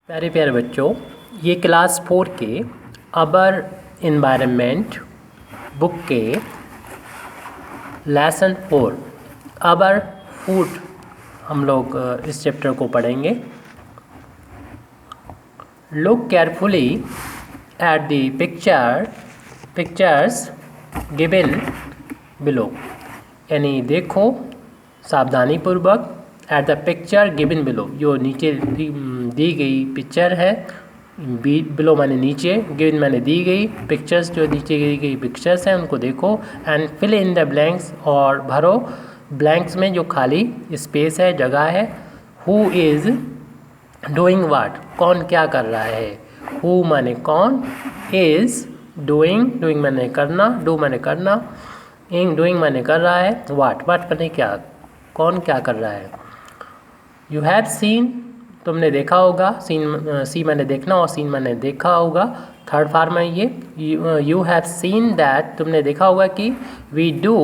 प्यारे प्यारे बच्चों, ये क्लास 4 के अबर इन्वायरमेंट बुक के लेसन 4 अबर फूड हम लोग इस चैप्टर को पढ़ेंगे। Look carefully at the pictures given below, यानी देखो सावधानी पूर्वक at the picture given below, जो नीचे दी गई पिक्चर है। बिलो माने नीचे, गिवन माने दी गई, पिक्चर्स जो नीचे दी गई पिक्चर्स हैं उनको देखो। And fill in the blanks, और भरो ब्लैंक्स में जो खाली स्पेस है, जगह है। हु इज़ डूइंग वाट, कौन क्या कर रहा है। हु माने कौन, इज़ डूइंग, डूइंग माने करना, डू माने करना, डूइंग माने कर रहा है, वाट माने क्या, कौन क्या कर रहा है। यू हैव सीन, तुमने देखा होगा, सी मैंने देखना और सीन मैंने देखा होगा, थर्ड फॉर्म है ये। यू हैव सीन दैट, तुमने देखा होगा कि we do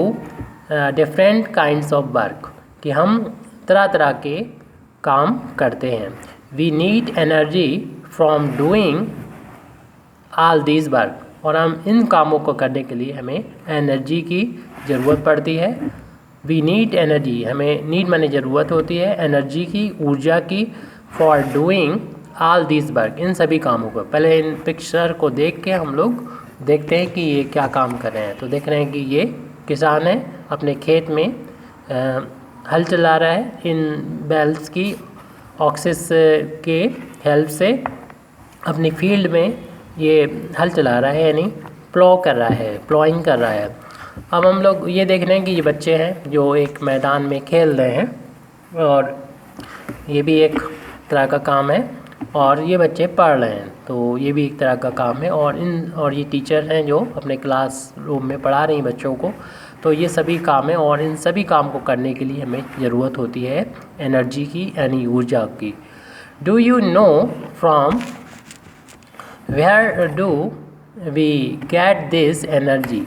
different kinds of work, कि हम तरह तरह के काम करते हैं। We need energy from doing all these work, और हम इन कामों को करने के लिए हमें एनर्जी की ज़रूरत पड़ती है। वी नीड एनर्जी, हमें नीड माने ज़रूरत होती है एनर्जी की, ऊर्जा की। For doing all this work, इन सभी कामों को। पहले इन पिक्चर को देख के हम लोग देखते हैं कि ये क्या काम कर रहे हैं। तो देख रहे हैं कि ये किसान है, अपने खेत में हल चला रहा है, इन बैल्स की ऑक्सिस के हेल्प से अपनी फील्ड में ये हल चला रहा है, यानी प्लो कर रहा है, प्लॉइंग कर रहा है। अब हम लोग ये देख रहे हैं कि ये बच्चे हैं जो एक मैदान में खेल रहे हैं, और ये भी एक तरह का काम है, और ये बच्चे पढ़ रहे हैं, तो ये भी एक तरह का काम है। और ये टीचर हैं जो अपने क्लास रूम में पढ़ा रही हैं बच्चों को। तो ये सभी काम है, और इन सभी काम को करने के लिए हमें ज़रूरत होती है एनर्जी की, यानी ऊर्जा की। Do you know from where do we get this energy.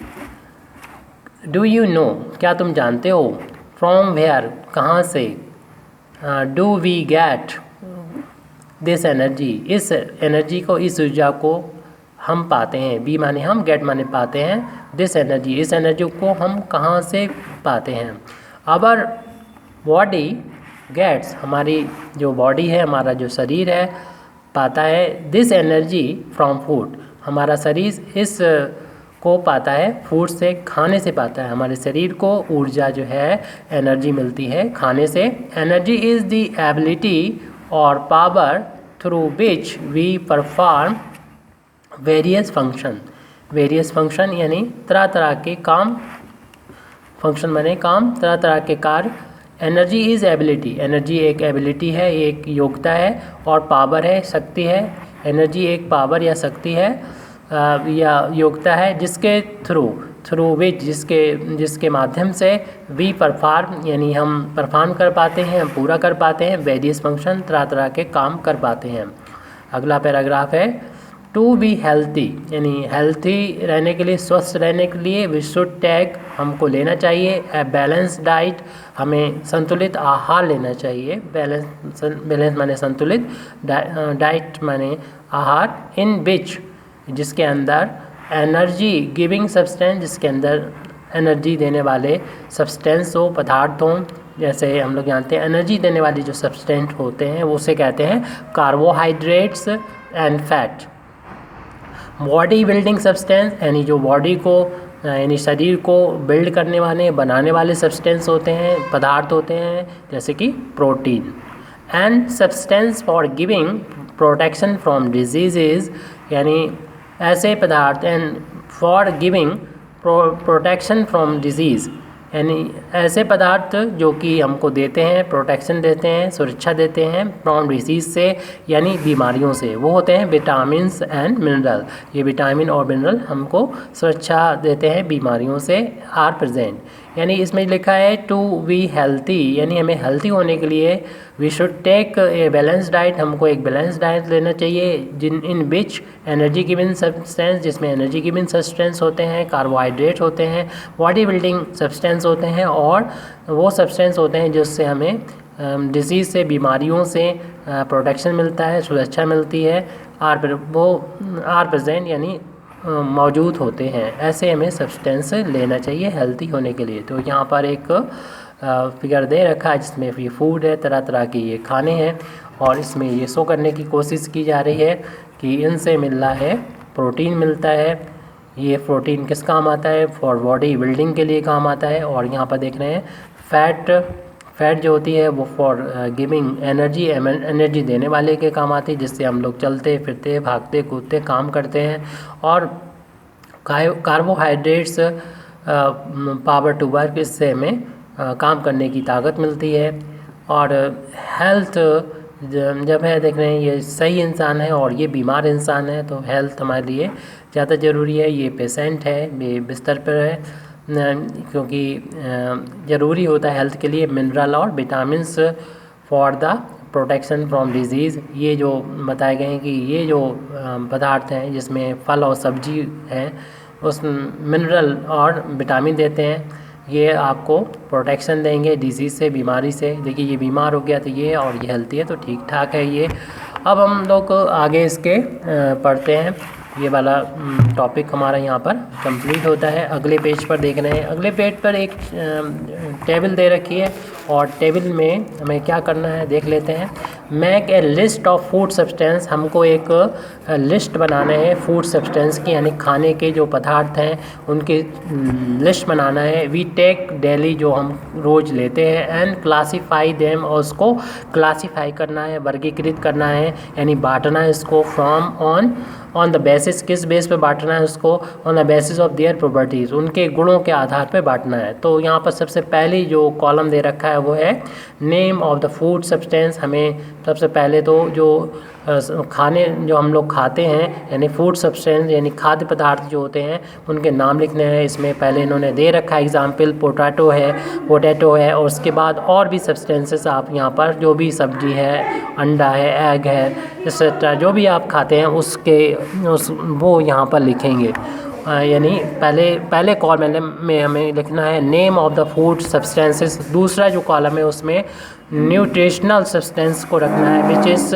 Do you know, क्या तुम जानते हो, फ्रॉम वेयर, कहाँ से, do we get this energy, इस एनर्जी को, इस ऊर्जा को हम पाते हैं। बी माने हम, गेट माने पाते हैं, दिस एनर्जी, इस एनर्जी को हम कहाँ से पाते हैं। अवर बॉडी गेट्स, हमारी जो बॉडी है, हमारा जो शरीर है, पाता है दिस एनर्जी फ्रॉम फूड, हमारा शरीर इस को पाता है फूड से, खाने से पाता है। हमारे शरीर को ऊर्जा जो है, एनर्जी मिलती है खाने से। एनर्जी इज़ द एबिलिटी और power through which we perform various function. Various function यानी तरह तरह के काम, फंक्शन माने काम, तरह तरह के कार्य। एनर्जी इज़ एबिलिटी, एनर्जी एक एबिलिटी है, एक योग्यता है, और पावर है, शक्ति है। एनर्जी एक पावर या शक्ति है या योग्यता है, जिसके थ्रू विच, जिसके माध्यम से वी परफॉर्म, यानी हम परफॉर्म कर पाते हैं, हम पूरा कर पाते हैं वेरियस फंक्शन, तरह तरह के काम कर पाते हैं। अगला पैराग्राफ है, टू बी हेल्थी, यानी हेल्थी रहने के लिए, स्वस्थ रहने के लिए, वी शुड टेक, हमको लेना चाहिए, ए बैलेंस डाइट, हमें संतुलित आहार लेना चाहिए। बैलेंस माने संतुलित, डाइट माने आहार, इन विच, जिसके अंदर एनर्जी गिविंग सब्सटेंस, जिसके अंदर एनर्जी देने वाले सब्सटेंस हो, पदार्थ हों। जैसे हम लोग जानते हैं एनर्जी देने वाली जो सब्सटेंस होते हैं वो उसे कहते हैं carbohydrates and fat. Body building substance, यानी जो बॉडी को, यानी शरीर को बिल्ड करने वाले, बनाने वाले सब्सटेंस होते हैं, पदार्थ होते हैं, जैसे कि protein. And substance for giving protection from disease, यानी ऐसे पदार्थ, and for giving protection from disease, यानी ऐसे पदार्थ जो कि हमको देते हैं, प्रोटेक्शन देते हैं, सुरक्षा देते हैं, फ्रॉम डिजीज़ से, यानी बीमारियों से। वो होते हैं विटामिन्स एंड मिनरल, ये विटामिन और मिनरल हमको सुरक्षा देते हैं बीमारियों से, आर प्रेजेंट। यानी इसमें लिखा है टू बी हेल्थी, यानी हमें हेल्थी होने के लिए we should take a balance diet, हमको एक बैलेंस डाइट लेना चाहिए, in which energy given substance, जिसमें एनर्जी गिवन सब्सटेंस होते हैं, कार्बोहाइड्रेट होते हैं, बॉडी बिल्डिंग सब्सटेंस होते हैं, और वो सब्सटेंस होते हैं जिससे हमें डिजीज़ से, बीमारियों से प्रोटेक्शन मिलता है, सुरक्षा मिलती है, आर प्रेजेंट यानी मौजूद होते हैं। ऐसे हमें सब्सटेंस लेना चाहिए हेल्दी होने के लिए। तो यहाँ पर एक फिगर दे रखा है जिसमें ये फूड है, तरह तरह के ये खाने हैं, और इसमें ये शो करने की कोशिश की जा रही है कि इनसे मिल रहा है प्रोटीन मिलता है। ये प्रोटीन किस काम आता है? फॉर बॉडी बिल्डिंग के लिए काम आता है। और यहाँ पर देख रहे हैं फैट जो होती है वो फॉर गिविंग एनर्जी देने वाले के काम आती है, जिससे हम लोग चलते फिरते भागते कूदते काम करते हैं। और कार्बोहाइड्रेट्स पावर टू वर्क, इससे हमें काम करने की ताकत मिलती है। और हेल्थ जब है देख रहे हैं ये सही इंसान है और ये बीमार इंसान है, तो हेल्थ हमारे लिए ज़्यादा ज़रूरी है। ये पेशेंट है, ये बिस्तर पर है, क्योंकि ज़रूरी होता है हेल्थ के लिए मिनरल और vitamins for the protection from disease. ये जो बताए गए हैं कि ये जो पदार्थ हैं जिसमें फल और सब्जी हैं उस मिनरल और विटामिन देते हैं, ये आपको प्रोटेक्शन देंगे डिजीज़ से, बीमारी से। देखिए ये बीमार हो गया तो ये, और ये हेल्थी है तो ठीक ठाक है ये। अब हम लोग आगे इसके पढ़ते हैं। ये वाला टॉपिक हमारा यहाँ पर कंप्लीट होता है। अगले पेज पर देख रहे हैं, अगले पेज पर एक टेबल दे रखी है, और टेबल में हमें क्या करना है देख लेते हैं। Make a list of food substance, हमको एक लिस्ट बनाना है फूड सब्सटेंस की, यानी खाने के जो पदार्थ हैं उनकी लिस्ट बनाना है। वी टेक डेली, जो हम रोज़ लेते हैं, एंड क्लासीफाई देम, और उसको क्लासीफाई करना है, वर्गीकृत करना है, यानी बांटना है इसको। फ्रॉम ऑन द बेसिस, किस बेस पे बांटना है उसको? On the basis of their properties, उनके गुणों के आधार पे बांटना है। तो यहाँ पर सबसे पहली जो कॉलम दे रखा है वो है name of the food substance. हमें सबसे पहले तो जो खाने जो हम लोग खाते हैं यानी फूड सब्सटेंस यानी खाद्य पदार्थ जो होते हैं उनके नाम लिखने हैं। इसमें पहले इन्होंने दे रखा है एग्जाम्पल, पोटैटो है, और उसके बाद और भी सब्सटेंसेस आप यहाँ पर जो भी सब्जी है, अंडा है, एग है, एक्सेट्रा जो भी आप खाते हैं वो यहाँ पर लिखेंगे। यानी पहले कॉलम में हमें लिखना है name of the food substances. दूसरा जो कॉलम है उसमें न्यूट्रिशनल सब्सटेंस को रखना है, विच इज़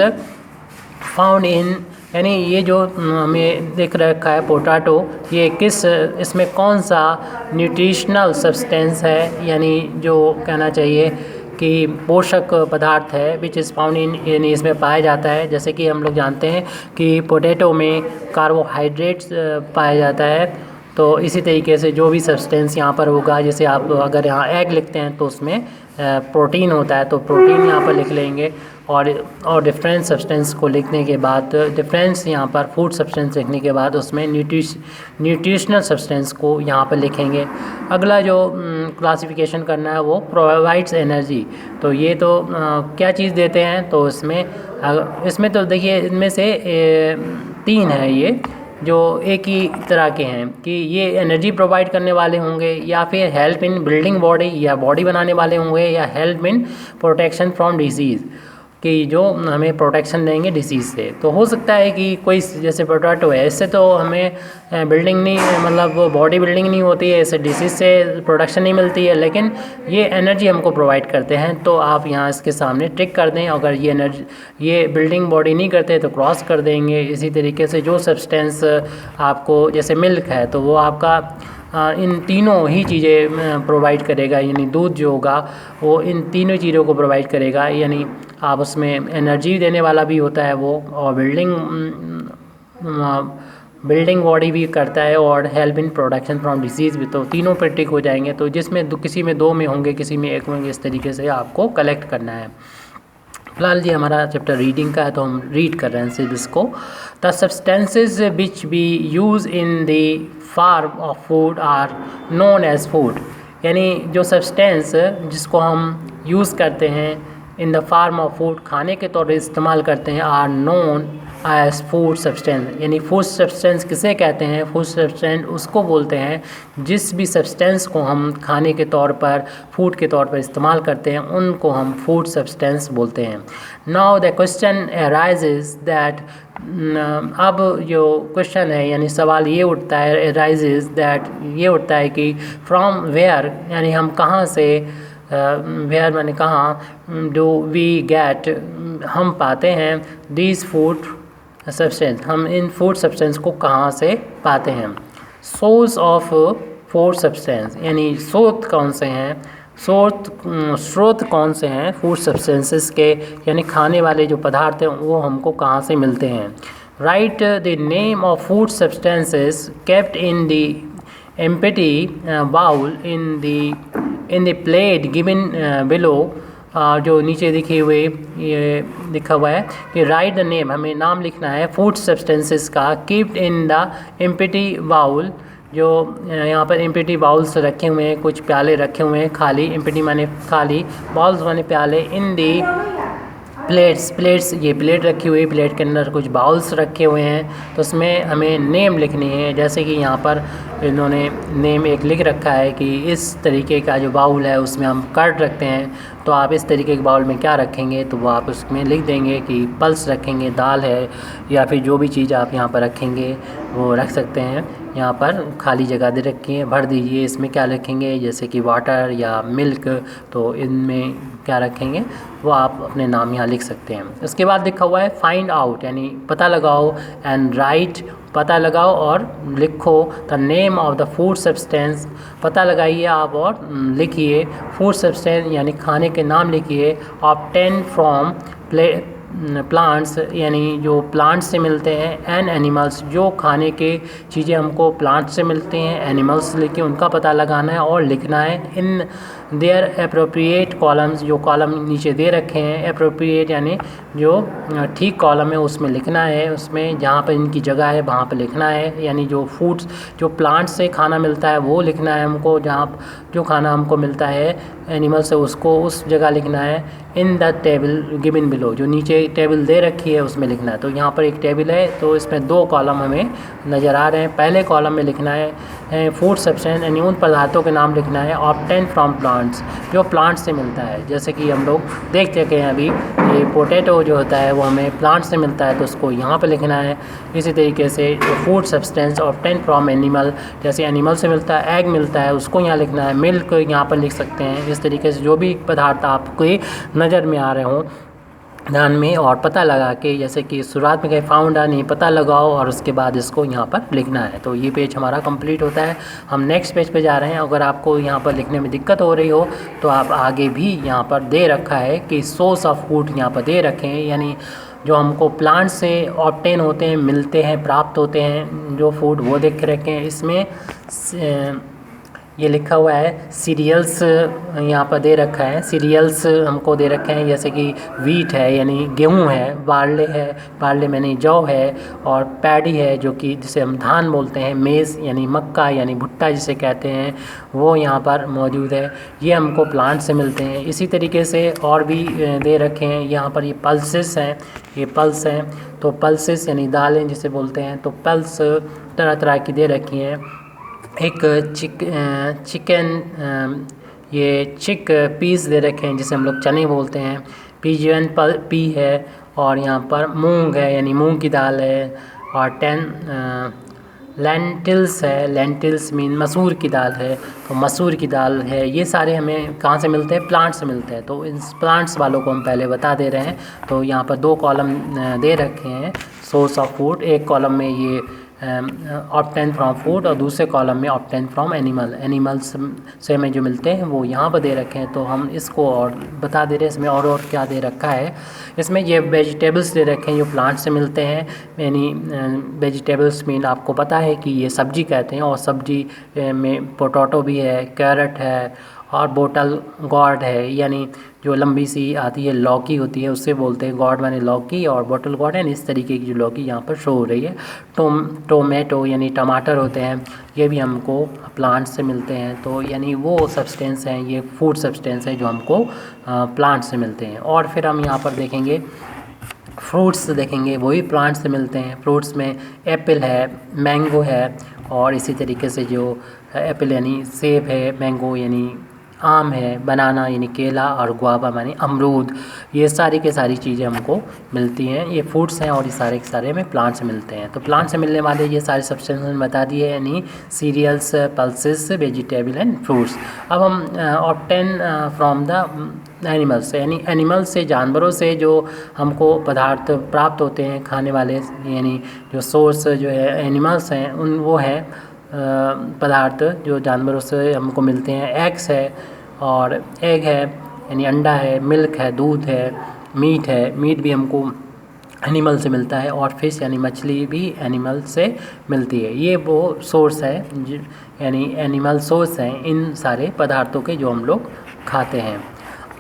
फाउंड इन, यानी ये जो हमें दिख रखा है पोटैटो, ये इसमें कौन सा न्यूट्रिशनल सब्सटेंस है, यानी जो कहना चाहिए कि पोषक पदार्थ है, विच इज़ फाउंड इन, यानी इसमें पाया जाता है। जैसे कि हम लोग जानते हैं कि पोटैटो में कार्बोहाइड्रेट्स पाया जाता है, तो इसी तरीके से जो भी सब्सटेंस यहाँ पर होगा, जैसे आप अगर यहाँ एग लिखते हैं तो उसमें प्रोटीन होता है, तो प्रोटीन यहाँ पर लिख लेंगे। और डिफरेंट सब्सटेंस को लिखने के बाद, डिफरेंस यहाँ पर फूड सब्सटेंस लिखने के बाद उसमें न्यूट्रिशनल सब्सटेंस को यहाँ पर लिखेंगे। अगला जो क्लासिफिकेशन करना है वो प्रोवाइड्स एनर्जी। तो ये तो क्या चीज़ देते हैं, तो इसमें तो देखिए इनमें से 3 है ये जो एक ही तरह के हैं कि ये एनर्जी प्रोवाइड करने वाले होंगे, या फिर हेल्प इन बिल्डिंग बॉडी, या बॉडी बनाने वाले होंगे, या help in protection from disease, कि जो हमें प्रोटेक्शन देंगे डिसीज़ से। तो हो सकता है कि कोई जैसे पोटैटो है, इससे तो हमें बिल्डिंग नहीं, मतलब बॉडी बिल्डिंग नहीं होती है, इससे डिसीज़ से प्रोटेक्शन नहीं मिलती है, लेकिन ये एनर्जी हमको प्रोवाइड करते हैं। तो आप यहाँ इसके सामने टिक कर दें। अगर ये बिल्डिंग बॉडी नहीं करते तो क्रॉस कर देंगे। इसी तरीके से जो सब्सटेंस आपको, जैसे मिल्क है तो वो आपका इन तीनों ही चीज़ें प्रोवाइड करेगा, यानी दूध जो होगा वो इन तीनों चीज़ों को प्रोवाइड करेगा। यानी आप उसमें एनर्जी देने वाला भी होता है वो, और बिल्डिंग बॉडी भी करता है, और help in protection from disease भी। तो तीनों पर टिक हो जाएंगे। तो जिसमें किसी में 2 में होंगे, किसी में 1 में होंगे, इस तरीके से आपको कलेक्ट करना है। फिलहाल जी हमारा चैप्टर रीडिंग का है तो हम रीड कर रहे हैं सिर्फ इसको। The substances which we use in the form of food are known as food, यानी जो सब्सटेंस जिसको हम यूज़ करते हैं in the form of food, खाने के तौर पर इस्तेमाल करते हैं, are known as food substance. यानी फूड सब्सटेंस किसे कहते हैं? फूड सब्सटेंस उसको बोलते हैं जिस भी सब्सटेंस को हम खाने के तौर पर, फूड के तौर पर इस्तेमाल करते हैं, उनको हम फूड सब्सटेंस बोलते हैं। Now the question arises that, अब जो क्वेश्चन है यानी सवाल ये उठता है, अराइजेज दैट ये उठता है कि फ्रॉम वेयर, यानी हम कहाँ से वेयर माने कहाँ, डू वी गेट हम पाते हैं, दीज फूड सब्सटेंस हम इन फूड सब्सटेंस को कहाँ से पाते हैं। सोर्स ऑफ फूड सब्सटेंस यानी स्रोत कौन से हैं, स्रोत कौन से हैं फूड सब्सटेंसेस के, यानी खाने वाले जो पदार्थ हैं वो हमको कहाँ से मिलते हैं। Right the name of food substances kept in the empty bowl in the plate given below। जो नीचे दिखे हुए ये लिखा हुआ है कि राइट द नेम, हमें नाम लिखना है फूड सब्सटेंसेस का, keeped in the empty bowl, जो यहाँ पर एम्प्टी बाउल्स रखे हुए हैं, कुछ प्याले रखे हुए हैं खाली, एम्प्टी माने खाली, बाउल्स माने प्याले, इन दी प्लेट्स ये प्लेट रखी हुई, प्लेट के अंदर कुछ बाउल्स रखे हुए हैं, तो उसमें हमें नेम लिखनी है। जैसे कि यहाँ पर इन्होंने नेम एक लिख रखा है कि इस तरीके का जो बाउल है उसमें हम कर्ड रखते हैं, तो आप इस तरीके के बाउल में क्या रखेंगे, तो वो आप उसमें लिख देंगे कि पल्स रखेंगे, दाल है, या फिर जो भी चीज़ आप यहाँ पर रखेंगे वो रख सकते हैं। यहाँ पर खाली जगह दे रखी है, भर दीजिए, इसमें क्या रखेंगे, जैसे कि वाटर या मिल्क, तो इनमें क्या रखेंगे वो आप अपने नाम यहाँ लिख सकते हैं। उसके बाद लिखा हुआ है फाइंड आउट, यानी पता लगाओ, एंड राइट पता लगाओ और लिखो the name of the food substance, पता लगाइए आप और लिखिए फूड सब्सटेंस यानी खाने के नाम लिखिए, ऑब्टेन फ्रॉम प्लांट्स यानी जो प्लांट्स से मिलते हैं, एंड एनिमल्स जो खाने के चीज़ें हमको प्लांट से मिलते हैं, एनिमल्स लेके उनका पता लगाना है और लिखना है। इन देयर अप्रोप्रिएट कॉलम्स, जो कॉलम नीचे दे रखे हैं, अप्रोप्रिएट यानी जो ठीक कॉलम है उसमें लिखना है, उसमें जहाँ पर इनकी जगह है वहाँ पर लिखना है, यानी जो फूड्स जो प्लांट से खाना मिलता है वो लिखना है हमको, जहाँ जो खाना हमको मिलता है एनिमल से उसको उस जगह लिखना है। In the table given below, जो नीचे टेबल दे रखी है उसमें लिखना है। तो यहाँ पर एक टेबल है तो इसमें दो कॉलम हमें नज़र आ रहे हैं। पहले कॉलम में लिखना है फूड सब्सटेंस यानी उन पदार्थों के नाम लिखना है, ऑब्टेन फ्रॉम प्लांट्स जो प्लांट से मिलता है। जैसे कि हम लोग देख चुके हैं अभी, ये पोटैटो जो होता है वो हमें प्लांट से मिलता है तो उसको यहाँ पर लिखना है। इसी तरीके से food substance obtain from animal, जैसे एनिमल से मिलता है, एग मिलता है उसको यहाँ लिखना है, मिल्क यहाँ पर लिख सकते हैं। इस तरीके से जो भी पदार्थ आपके नज़र में आ रहे हों ध्यान में और पता लगा के, जैसे कि शुरुआत में कहीं फाउंड नहीं, पता लगाओ और उसके बाद इसको यहाँ पर लिखना है। तो ये पेज हमारा कंप्लीट होता है। हम नेक्स्ट पेज पे जा रहे हैं। अगर आपको यहाँ पर लिखने में दिक्कत हो रही हो तो आप आगे भी यहाँ पर दे रखा है कि सोर्स ऑफ फूड यहाँ पर दे रखे हैं, यानी जो हमको प्लांट से ऑब्टेन होते हैं, मिलते हैं, प्राप्त होते हैं जो फूड, वो देख रखे हैं। इसमें ये लिखा हुआ है सीरियल्स यहाँ पर दे रखा है, सीरियल्स हमको दे रखे हैं, जैसे कि वीट है यानी गेहूं है, बार्ले है, बार्ले मैंने जौ है, और पैडी है जो कि जिसे हम धान बोलते हैं, मेज़ यानी मक्का यानी भुट्टा जिसे कहते हैं, वो यहाँ पर मौजूद है। ये हमको प्लांट से मिलते हैं। इसी तरीके से और भी दे रखे हैं यहाँ पर। ये पल्सेस हैं, ये पल्स हैं, तो पल्सेस यानी दालें जिसे बोलते हैं, तो पल्स तरह तरह की दे रखी हैं। एक चिकन ये चिक पीस दे रखे हैं जिसे हम लोग चने बोलते हैं, पीजन पी है, और यहाँ पर मूंग है यानी मूंग की दाल है, और 10 लेंटिल्स है, लेंटिल्स मीन मसूर की दाल है, तो मसूर की दाल है। ये सारे हमें कहाँ से मिलते हैं, प्लांट से मिलते हैं। तो इन प्लांट्स वालों को हम पहले बता दे रहे हैं। तो यहाँ पर दो कॉलम दे रखे हैं सोर्स ऑफ फूड, एक कॉलम में ये ऑब्टेन फ्रॉम फूड और दूसरे कॉलम में ऑब्टेन फ्रॉम एनिमल, एनिमल्स से हमें जो मिलते हैं वो यहाँ पर दे रखे हैं। तो हम इसको और बता दे रहे हैं इसमें और क्या दे रखा है। इसमें ये वेजिटेबल्स दे रखे हैं जो प्लांट से मिलते हैं, यानी वेजिटेबल्स मीन आपको पता है कि ये सब्जी कहते हैं, और सब्जी में पोटैटो भी है, कैरेट है, और बोटल गॉर्ड है यानी जो लंबी सी आती है लौकी होती है उससे बोलते हैं गॉर्ड माने लौकी, और बोटल गॉर्ड है इस तरीके की जो लौकी यहाँ पर शो हो रही है। टोमेटो यानी टमाटर होते हैं, ये भी हमको प्लांट से मिलते हैं। तो यानी वो सब्सटेंस हैं, ये फूड सब्सटेंस है जो हमको प्लांट से मिलते हैं। और फिर हम यहाँ पर देखेंगे फ्रूट्स देखेंगे, वही प्लांट से मिलते हैं। फ्रूट्स में एप्पल है, मैंगो है, और इसी तरीके से जो एप्पल यानी सेब है, मैंगो यानी आम है, बनाना यानी केला, और गुआवा माने अमरूद। ये सारी के सारी चीज़ें हमको मिलती हैं, ये फ्रूट्स हैं और ये सारे के सारे हमें प्लांट से मिलते हैं। तो प्लांट से मिलने वाले ये सारे सब्सटेंस बता दिए, यानी cereals, pulses, vegetable and fruits. अब हम ऑब्टेन फ्रॉम द एनिमल्स, यानी एनिमल्स से, जानवरों से जो हमको पदार्थ प्राप्त होते हैं खाने वाले, यानी जो सोर्स जो है एनिमल्स हैं उन वो है पदार्थ जो जानवरों से हमको मिलते हैं। एग्स है, और एग है यानी अंडा है, मिल्क है, दूध है, मीट है, मीट भी हमको एनिमल से मिलता है, और फिश यानी मछली भी एनिमल से मिलती है। ये वो सोर्स है यानी एनिमल सोर्स हैं इन सारे पदार्थों के जो हम लोग खाते हैं।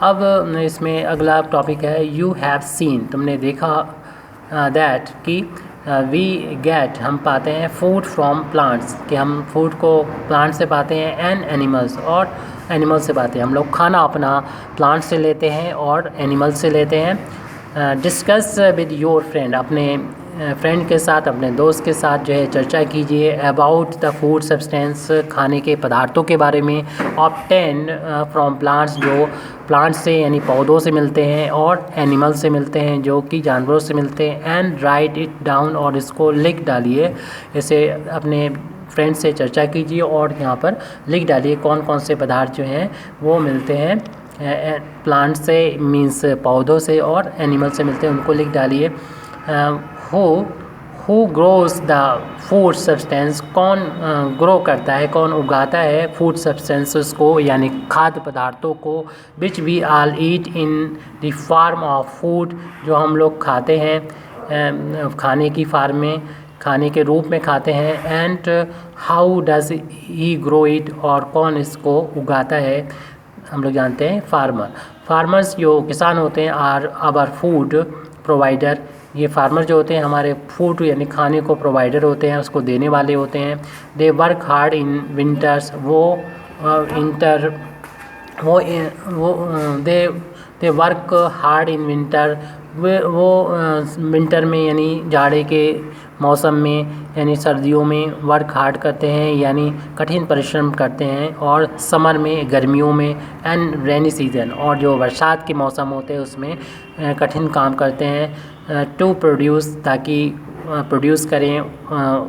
अब इसमें अगला टॉपिक है यू हैव सीन, तुमने देखा, दैट कि वी गेट, हम पाते हैं, फूड फ्रॉम प्लांट्स, कि हम फूड को प्लांट से पाते हैं, एंड एनिमल्स, और एनिमल से पाते हैं। हम लोग खाना अपना प्लांट से लेते हैं और एनिमल से लेते हैं। डिस्कस विद योर फ्रेंड, अपने फ्रेंड के साथ, अपने दोस्त के साथ जो है चर्चा कीजिए अबाउट द फूड सब्सटेंस, खाने के पदार्थों के बारे में। ऑब्टेन फ्रॉम प्लांट्स, जो प्लांट से यानी पौधों से मिलते हैं, और एनिमल से मिलते हैं जो कि जानवरों से मिलते हैं। एंड राइट इट डाउन, और इसको लिख डालिए, इसे अपने फ्रेंड से चर्चा कीजिए और यहाँ पर लिख डालिए कौन कौन से पदार्थ जो हैं वो मिलते हैं प्लांट से, मीन्स पौधों से, और एनिमल से मिलते हैं, उनको लिख डालिए। Who grows the food substance, कौन ग्रो करता है, कौन उगाता है फूड सब्सटेंसेस को, यानी खाद्य पदार्थों को। Which we all eat in the form of food, जो हम लोग खाते हैं खाने की फॉर्म में, खाने के रूप में खाते हैं। And how does he grow it, और कौन इसको उगाता है, हम लोग जानते हैं फार्मर्स जो किसान होते हैं, आर आवर फूड प्रोवाइडर, ये फार्मर जो होते हैं हमारे फूड यानी खाने को प्रोवाइडर होते हैं, उसको देने वाले होते हैं। They work hard in winters, they work hard in winter, वो विंटर में यानी जाड़े के मौसम में यानी सर्दियों में वर्क हार्ड करते हैं यानी कठिन परिश्रम करते हैं, और समर में, गर्मियों में, एंड रेनी सीजन, और जो बरसात के मौसम होते हैं उसमें कठिन काम करते हैं। टू प्रोड्यूस, ताकि प्रोड्यूस करें,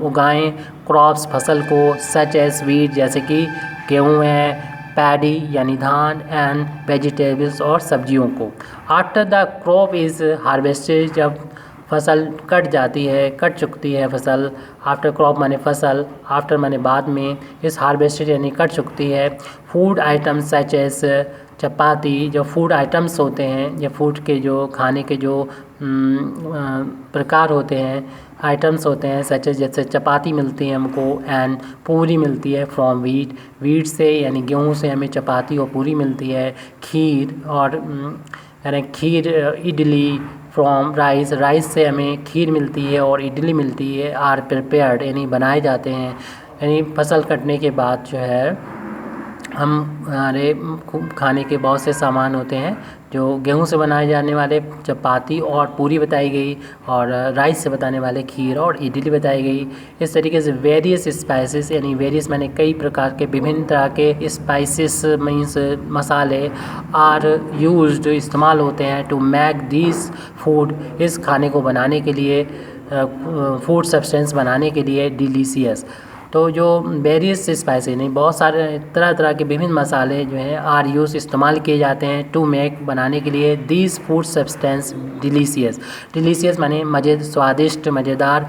उगाएं क्रॉप्स, फसल को, सच एज वीट, जैसे कि गेहूँ है, पैडी यानी धान, एंड वेजिटेबल्स, और सब्जियों को। After the crop is harvested, जब फसल कट जाती है, कट चुकती है फसल, आफ्टर क्रॉप माने फसल, आफ्टर माने बाद में, इस हार्वेस्टेड यानी कट चुकती है। फूड आइटम्स सच एज चपाती, जो फूड आइटम्स होते हैं, ये फूड के जो खाने के जो प्रकार होते हैं, आइटम्स होते हैं, सच एज जैसे चपाती मिलती है हमको, एंड पूरी मिलती है फ्रॉम वीट से यानी गेहूँ से हमें चपाती और पूरी मिलती है। खीर, और यानी खीर, इडली फ्रॉम राइस से हमें खीर मिलती है और इडली मिलती है। आर प्रिपेयर्ड यानी बनाए जाते हैं, यानी फसल कटने के बाद जो है हमारे खाने के बहुत से सामान होते हैं जो गेहूं से बनाए जाने वाले चपाती और पूरी बताई गई, और राइस से बनाने वाले खीर और इडली बताई गई। इस तरीके से वेरियस स्पाइसेस यानी वेरियस माने कई प्रकार के, विभिन्न तरह के स्पाइसेस मीन्स मसाले आर यूज्ड इस्तेमाल होते हैं टू मेक दिस फूड, इस खाने को बनाने के लिए, फूड सब्सटेंस बनाने के लिए डिलीशियस। तो जो वेरियस स्पाइसेस नहीं, बहुत सारे तरह तरह के विभिन्न मसाले जो हैं आर यूज इस्तेमाल किए जाते हैं टू मेक बनाने के लिए this food substance delicious. Delicious माने मज़े, स्वादिष्ट, मज़ेदार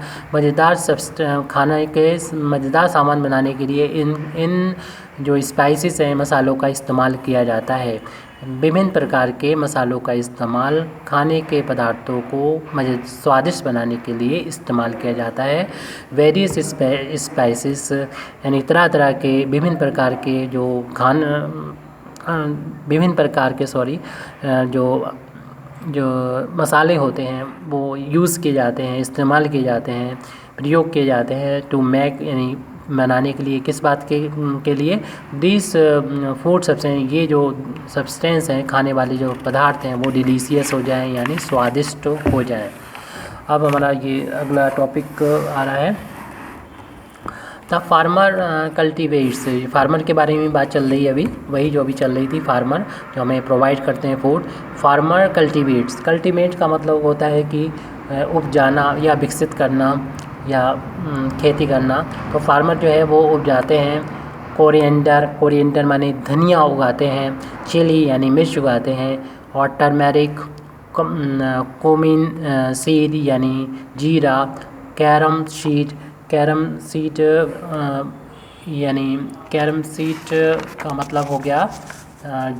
खाने के मज़ेदार सामान बनाने के लिए इन जो स्पाइसेस हैं, मसालों का इस्तेमाल किया जाता है। विभिन्न प्रकार के मसालों का इस्तेमाल खाने के पदार्थों को स्वादिष्ट बनाने के लिए इस्तेमाल किया जाता है। वेरियस स्पाइसेस यानी तरह तरह के विभिन्न प्रकार के जो विभिन्न प्रकार के जो मसाले होते हैं वो यूज़ किए जाते हैं, इस्तेमाल किए जाते हैं, प्रयोग किए जाते हैं टू मेक यानी बनाने के लिए, किस बात के लिए, दिस फूड सब्सटेंस, ये जो सब्सटेंस हैं खाने वाले जो पदार्थ हैं वो डिलीशियस हो जाएं यानी स्वादिष्ट हो जाएं। अब हमारा ये अगला टॉपिक आ रहा है द फार्मर कल्टिवेट्स, फार्मर के बारे में बात चल रही है अभी, वही जो अभी चल रही थी, फार्मर जो हमें प्रोवाइड करते हैं फूड। फार्मर कल्टिवेट्स, कल्टीवेट का मतलब होता है कि उपजाना या विकसित करना या खेती करना। तो फार्मर जो है वो उपजाते हैं। कोरिएंडर, कोरिएंडर माने धनिया उगाते हैं। चिली यानी मिर्च उगाते हैं। और टर्मेरिक, कोमिन सीड यानी जीरा। कैरम सीड, कैरम सीड यानी कैरम सीड का मतलब हो गया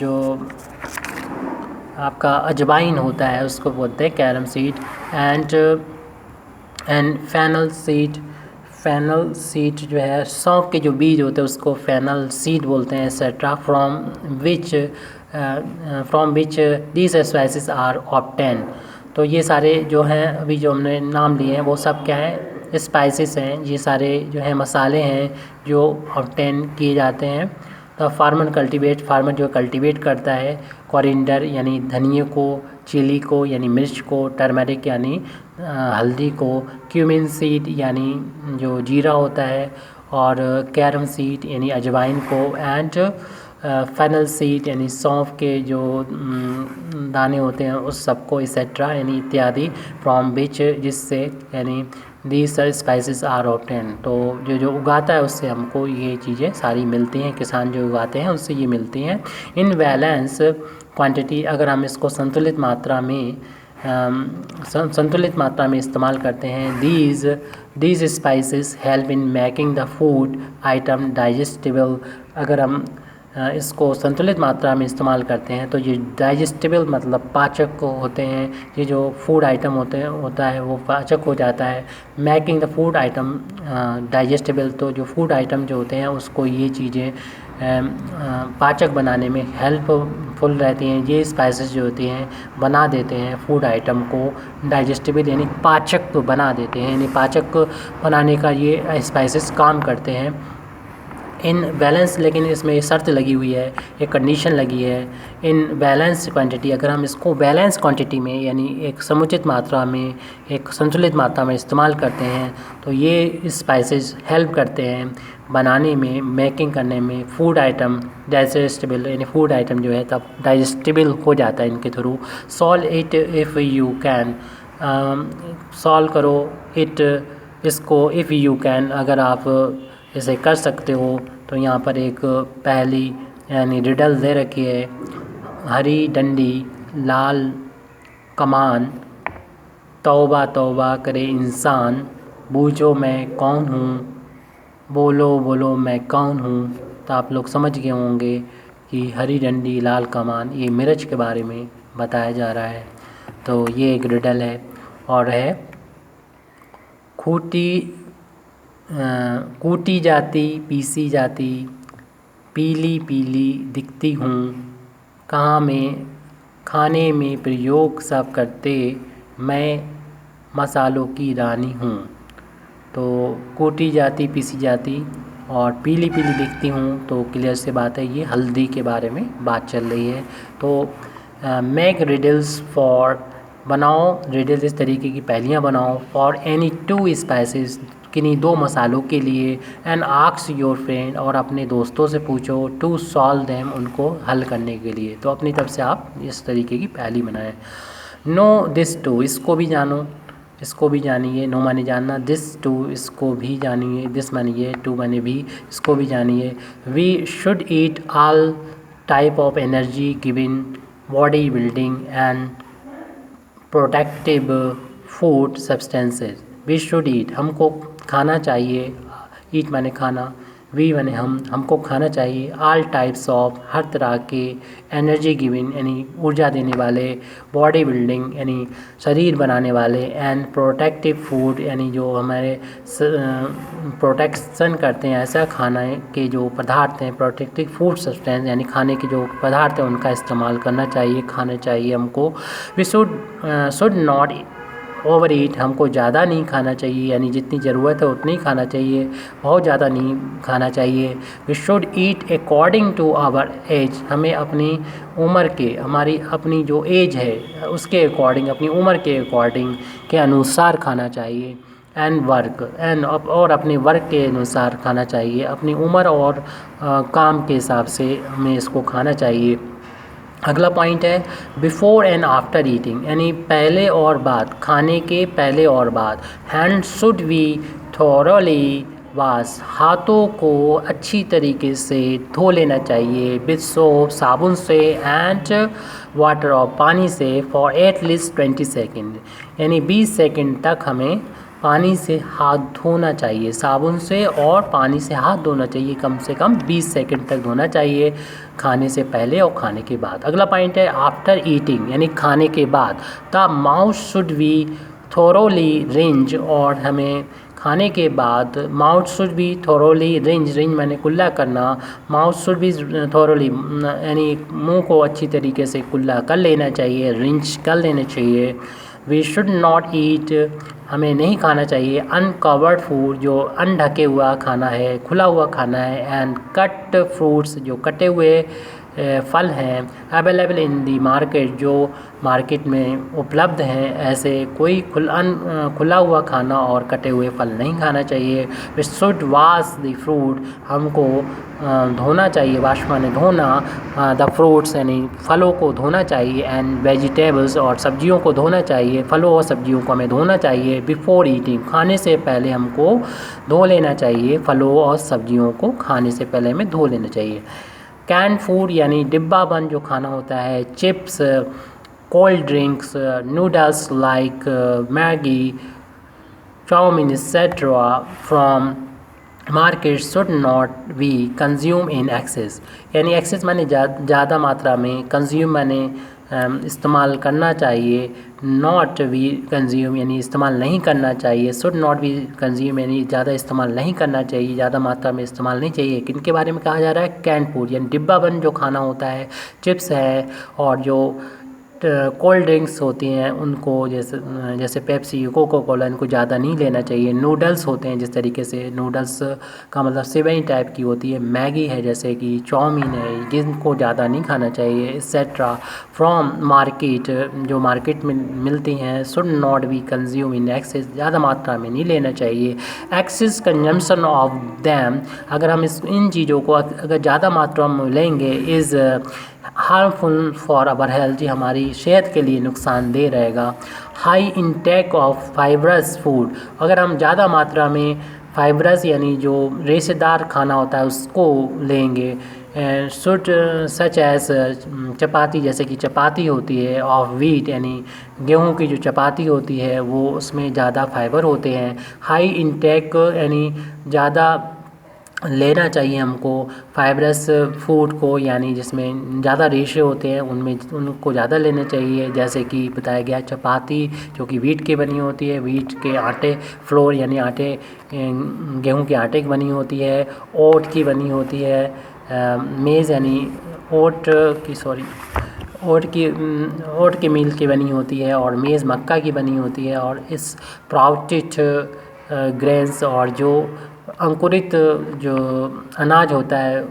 जो आपका अजवाइन होता है उसको बोलते हैं carom seed. And fennel seed, fennel seed जो है सौंफ के जो बीज होते हैं उसको फेनल सीड बोलते हैं etcetera. From which these spices are obtain. तो ये सारे जो हैं अभी जो हमने नाम लिए हैं वो सब क्या हैं, स्पाइसेस हैं, ये सारे जो हैं मसाले हैं जो ऑब्टेन किए जाते हैं। तो फार्मर कल्टीवेट, फार्मर जो कल्टीवेट करता है। कोरिएंडर यानी धनिए को, चिली को यानी मिर्च को, टर्मरिक यानी हल्दी को, क्यूमिन सीड यानी जो जीरा होता है, और कैरम सीड यानी अजवाइन को, एंड फेनल सीड यानी सौंफ के जो दाने होते हैं उस सबको, एक्सेट्रा यानी इत्यादि। फ्रॉम विच, जिससे, यानी दीज स्पाइसेस आर ऑब्टेन। तो जो उगाता है उससे हमको ये चीज़ें सारी मिलती हैं, किसान जो उगाते हैं उससे ये मिलती हैं। इन बैलेंस क्वांटिटी, अगर हम इसको संतुलित मात्रा में इस्तेमाल करते हैं। These spices help in making the food item digestible. अगर हम इसको संतुलित मात्रा में इस्तेमाल करते हैं तो ये डाइजेस्टेबल मतलब पाचक होते हैं। ये जो फूड आइटम होता है वो पाचक हो जाता है। Making the food item digestible, तो जो फूड आइटम जो होते हैं उसको ये चीज़ें पाचक बनाने में हेल्पफुल रहती हैं। ये स्पाइसेस जो होती हैं बना देते हैं फूड आइटम को डाइजेस्टेबल यानी पाचक बना देते हैं, यानी पाचक बनाने का ये स्पाइसेस काम करते हैं। इन बैलेंस, लेकिन इसमें ये शर्त लगी हुई है, एक कंडीशन लगी है। इन बैलेंस क्वांटिटी, अगर हम इसको बैलेंस क्वांटिटी में यानी एक समुचित मात्रा में, एक संतुलित मात्रा में इस्तेमाल करते हैं तो ये स्पाइसेस हेल्प करते हैं बनाने में, मेकिंग करने में फूड आइटम डाइजेस्टेबल, यानी फूड आइटम जो है तब डाइजेस्टेबल हो जाता है इनके through. Solve it if you can, solve करो इट, इसको, इफ़ यू कैन, अगर आप इसे कर सकते हो। तो यहाँ पर एक पहली यानी रिडल दे रखी है। हरी डंडी लाल कमान, तौबा तौबा करे इंसान, बूझो मैं कौन हूँ, बोलो बोलो मैं कौन हूँ। तो आप लोग समझ गए होंगे कि हरी डंडी लाल कमान ये मिर्च के बारे में बताया जा रहा है। तो ये एक रिडल है। और है कूटी जाती पीसी जाती, पीली पीली दिखती हूँ, कहाँ में खाने में प्रयोग सब करते, मैं मसालों की रानी हूँ। तो कूटी जाती पीसी जाती और पीली पीली दिखती हूँ, तो क्लियर से बात है ये हल्दी के बारे में बात चल रही है। तो मेक रिडल्स फॉर, बनाओ रिडल्स इस तरीके की पहेलियाँ बनाओ। फॉर एनी टू स्पाइसेस, किन्हीं दो मसालों के लिए। एंड आस्क योर फ्रेंड, और अपने दोस्तों से पूछो। टू सॉल्व देम, उनको हल करने के लिए। तो अपनी तरफ से आप इस तरीके की पहेली बनाएं। नो दिस टू, इसको भी जानो, इसको भी जानिए। नो माने जानना, दिस टू इसको भी जानिए, दिस मानिए, टू माने भी, इसको भी जानिए। We should eat all type of energy giving body building and protective food substances. We should eat, हमको खाना चाहिए, ईट माने खाना, वी माने हमको खाना चाहिए, ऑल टाइप्स ऑफ, हर तरह के, एनर्जी गिविंग यानी ऊर्जा देने वाले, बॉडी बिल्डिंग यानी शरीर बनाने वाले, एंड प्रोटेक्टिव फूड यानी जो हमारे प्रोटेक्शन करते हैं ऐसा खाना के जो पदार्थ हैं, प्रोटेक्टिव फूड सब्सटेंस यानी खाने के जो पदार्थ हैं उनका इस्तेमाल करना चाहिए, खाना चाहिए हमको। We should not overeat, हमको ज़्यादा नहीं खाना चाहिए, यानी जितनी ज़रूरत है उतनी खाना चाहिए, बहुत ज़्यादा नहीं खाना चाहिए। We should eat according to our age, हमें अपनी उम्र के, हमारी अपनी जो एज है उसके अकॉर्डिंग, अपनी उम्र के अकॉर्डिंग के अनुसार खाना चाहिए। एंड वर्क और अपने वर्क के अनुसार खाना चाहिए, अपनी उम्र और काम के हिसाब से हमें इसको खाना चाहिए। अगला पॉइंट है बिफोर एंड आफ्टर ईटिंग, यानी पहले और बाद, खाने के पहले और बाद। Hand should be thoroughly wash, हाथों को अच्छी तरीके से धो लेना चाहिए विद सोप, साबुन से, एंड वाटर और पानी से, फॉर एटलीस्ट 20 सेकेंड, यानी 20 सेकेंड तक हमें पानी से हाथ धोना चाहिए, साबुन से और पानी से हाथ धोना चाहिए, कम से कम 20 सेकंड तक धोना चाहिए, खाने से पहले और खाने के बाद। अगला पॉइंट है आफ्टर ईटिंग, यानी खाने के बाद। The mouth should be thoroughly rinse, और हमें खाने के बाद mouth should be thoroughly rinse मैंने कुल्ला करना, माउथ शुड बी थोरोली यानी मुंह को अच्छी तरीके से कुल्ला कर लेना चाहिए, रिंज कर लेना चाहिए। वी शुड नॉट ईट, हमें नहीं खाना चाहिए अनकवर्ड फूड, जो अनढके हुआ खाना है, खुला हुआ खाना है, एंड कट फ्रूट्स, जो कटे हुए फल हैं, अवेलेबल इन दी मार्केट, जो मार्केट में उपलब्ध हैं, ऐसे कोई खुला हुआ खाना और कटे हुए फल नहीं खाना चाहिए। We should wash the fruit, हमको धोना चाहिए, वाश माने धोना, द फ्रूट्स यानी फलों को धोना चाहिए, एंड वेजिटेबल्स और सब्जियों को धोना चाहिए, फलों और सब्जियों को हमें धोना चाहिए बिफोर ईटिंग, खाने से पहले हमको धो लेना चाहिए, फलों और सब्जियों को खाने से पहले हमें धो लेना चाहिए। कैन फूड यानी डिब्बा बंद जो खाना होता है, chips, cold drinks, noodles like Maggi, chowmein etcetera from market should not be consume in excess, यानी एक्सेस माने ज़्यादा मात्रा में, कंज्यूम माने इस्तेमाल करना चाहिए, नॉट बी कंज्यूम यानी इस्तेमाल नहीं करना चाहिए, शुड नॉट बी कंज्यूम यानी ज़्यादा इस्तेमाल नहीं करना चाहिए, ज़्यादा मात्रा में इस्तेमाल नहीं चाहिए। किनके बारे में कहा जा रहा है? कैन फूड यानी डिब्बा बंद जो खाना होता है, चिप्स है और जो कोल्ड ड्रिंक्स होती हैं उनको, जैसे पेप्सी, कोको कोला, इनको ज़्यादा नहीं लेना चाहिए। नूडल्स होते हैं, जिस तरीके से नूडल्स का मतलब सेवई टाइप की होती है, मैगी है जैसे कि, चाउमीन है, जिनको ज़्यादा नहीं खाना चाहिए, एक्सेट्रा फ्रॉम मार्केट, जो मार्केट में मिलती हैं, should not be consume in access, ज़्यादा मात्रा में नहीं लेना चाहिए। एक्सेस कंजम्पशन ऑफ दैम, अगर हम इन चीज़ों को अगर ज़्यादा मात्रा में लेंगे, is harmful for our health, जी हमारी सेहत के लिए नुकसानदेह रहेगा। High intake of fibrous food, अगर हम ज़्यादा मात्रा में फाइबरस यानी जो रेशेदार खाना होता है उसको लेंगे, शुड सच एज चपाती, जैसे कि चपाती होती है, ऑफ वीट यानी गेहूं की जो चपाती होती है वो, उसमें ज़्यादा फाइबर होते हैं। हाई इंटेक यानी ज़्यादा लेना चाहिए हमको फाइबरस फूड को, यानी जिसमें ज़्यादा रेशे होते हैं उनमें उनको ज़्यादा लेना चाहिए। जैसे कि बताया गया चपाती जो कि वीट की बनी होती है, वीट के आटे, फ्लोर यानी आटे, गेहूं के आटे की बनी होती है, ओट की बनी होती है, मेज़ यानी ओट की मील की बनी होती है, और मेज़ मक्का की बनी होती है, और इस स्प्राउटेड ग्रेन्स और जो अंकुरित जो अनाज होता है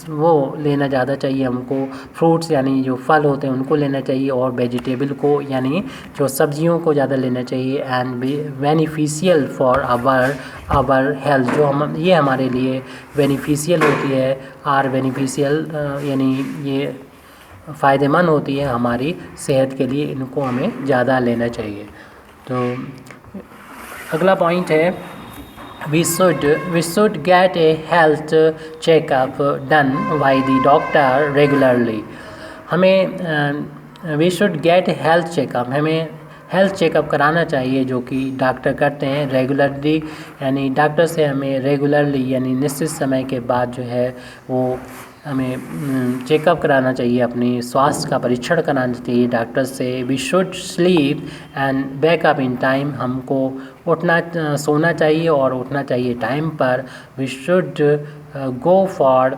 वो लेना ज़्यादा चाहिए हमको। फ्रूट्स यानी जो फल होते हैं उनको लेना चाहिए, और वेजिटेबल को यानी जो सब्जियों को ज़्यादा लेना चाहिए। And beneficial for our health, जो ये हमारे लिए बेनिफिशियल होती है, आर बेनिफिशियल यानी ये फ़ायदेमंद होती है हमारी सेहत के लिए, इनको हमें ज़्यादा लेना चाहिए। तो अगला पॉइंट है we should get a health checkup done by the doctor regularly, हमें we should get health checkup, हमें हेल्थ चेकअप कराना चाहिए जो कि डॉक्टर करते हैं रेगुलरली, यानी डॉक्टर से हमें रेगुलरली यानी निश्चित समय के बाद जो है वो हमें चेकअप कराना चाहिए, अपनी स्वास्थ्य का परीक्षण कराना चाहिए डॉक्टर से। We should sleep and wake up in time, हमको सोना चाहिए और उठना चाहिए टाइम पर। We should go for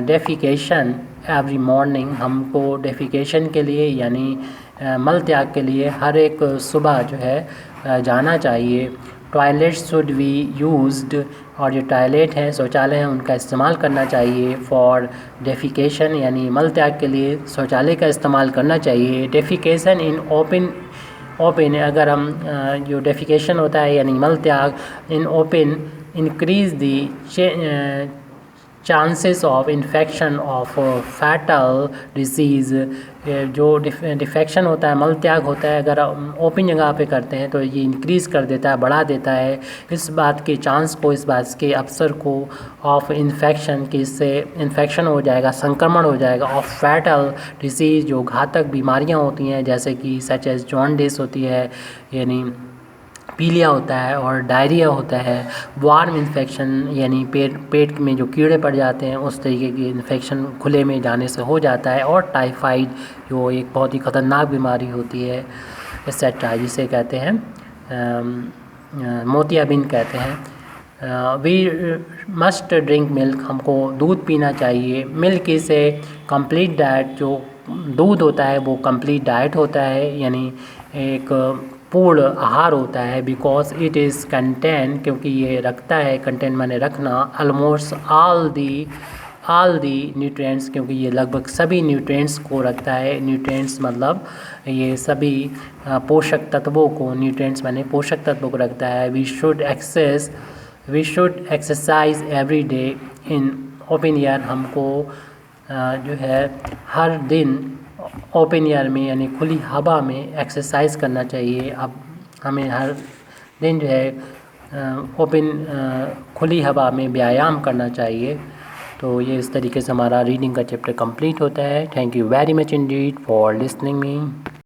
defecation every morning, हमको डेफिकेशन के लिए यानी मल त्याग के लिए हर एक सुबह जो है जाना चाहिए। टॉयलेट शुड बी यूज्ड, और जो टॉयलेट हैं, शौचालय हैं, उनका इस्तेमाल करना चाहिए। फॉर डेफिकेशन यानी मल त्याग के लिए शौचालय का इस्तेमाल करना चाहिए। डेफिकेशन इन ओपन अगर हम जो डेफिकेशन होता है यानी मल त्याग in open increase the chances of infection of fatal disease. जो डिफेक्शन होता है मल त्याग होता है अगर ओपन जगह पे करते हैं तो ये इंक्रीज़ कर देता है, बढ़ा देता है इस बात के चांस को, इस बात के अवसर को ऑफ इन्फेक्शन कि इससे इन्फेक्शन हो जाएगा, संक्रमण हो जाएगा ऑफ फैटल डिसीज़ जो घातक बीमारियां होती हैं जैसे कि सच एज जॉन्डिस होती है यानी पीलिया होता है और डायरिया होता है, वार्म इन्फेक्शन यानी पेट में जो कीड़े पड़ जाते हैं उस तरीके की इन्फेक्शन खुले में जाने से हो जाता है, और टाइफाइड जो एक बहुत ही ख़तरनाक बीमारी होती है एक्सेट्रा जिसे कहते हैं मोतियाबिंद कहते हैं। वी मस्ट ड्रिंक मिल्क, हमको दूध पीना चाहिए। Milk is a complete diet, जो दूध होता है वो कंप्लीट डाइट होता है यानी एक पूर्ण आहार होता है। बिकॉज इट इज़ कंटेन, क्योंकि ये रखता है, कंटेन माने रखना, ऑलमोस्ट ऑल दी न्यूट्रिएंट्स, क्योंकि ये लगभग सभी न्यूट्रिएंट्स को रखता है। न्यूट्रिएंट्स मतलब ये सभी पोषक तत्वों को, न्यूट्रिएंट्स माने पोषक तत्वों को रखता है। We should exercise every day in open air, हमको जो है हर दिन ओपन एयर में यानी खुली हवा में एक्सरसाइज करना चाहिए। अब हमें हर दिन जो है खुली हवा में व्यायाम करना चाहिए। तो ये इस तरीके से हमारा रीडिंग का चैप्टर कंप्लीट होता है। Thank you very much Indeed for listening me.